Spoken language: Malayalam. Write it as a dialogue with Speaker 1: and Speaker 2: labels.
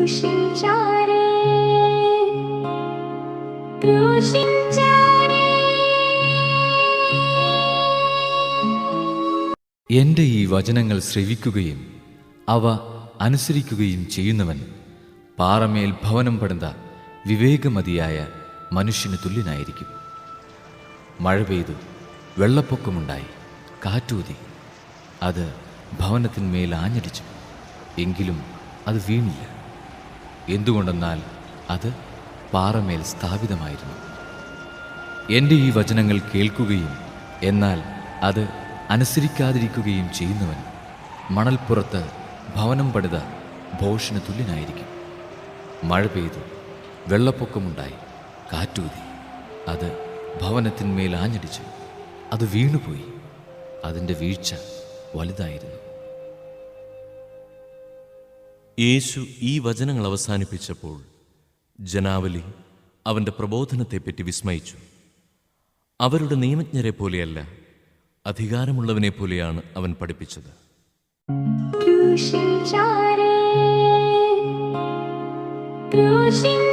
Speaker 1: ക്രൂശിച്ചാരേ, ക്രൂശിച്ചാരേ.
Speaker 2: എൻ്റെ ഈ വചനങ്ങൾ ശ്രവിക്കുകയും അവ അനുസരിക്കുകയും ചെയ്യുന്നവൻ പാറമേൽ ഭവനം പണിത വിവേകമതിയായ മനുഷ്യന് തുല്യനായിരിക്കും. മഴ പെയ്തു, വെള്ളപ്പൊക്കമുണ്ടായി, കാറ്റൂതി, അത് ഭവനത്തിന്മേൽ ആഞ്ഞടിച്ചു, എങ്കിലും അത് വീണില്ല. എന്തുകൊണ്ടെന്നാൽ അത് പാറമേൽ സ്ഥാപിതമായിരുന്നു. എൻ്റെ ഈ വചനങ്ങൾ കേൾക്കുകയും എന്നാൽ അത് അനുസരിക്കാതിരിക്കുകയും ചെയ്യുന്നവൻ മണൽപ്പുറത്ത് ഭവനം പണിത ഭോഷന് തുല്യനായിരിക്കും. മഴ പെയ്തു, വെള്ളപ്പൊക്കമുണ്ടായി, കാറ്റൂതി, അത് ഭവനത്തിന്മേൽ ആഞ്ഞടിച്ചു, അത് വീണുപോയി, അതിൻ്റെ വീഴ്ച വലുതായിരുന്നു.
Speaker 3: യേശു ഈ വചനങ്ങൾ അവസാനിപ്പിച്ചപ്പോൾ ജനാവലി അവൻ്റെ പ്രബോധനത്തെപ്പറ്റി വിസ്മയിച്ചു. അവരുടെ നിയമജ്ഞരെ പോലെയല്ല, അധികാരമുള്ളവനെ പോലെയാണ് അവൻ പഠിപ്പിച്ചത്.
Speaker 1: ക്രൂശിച്ചാരേ, ക്രൂശിച്ചാരേ.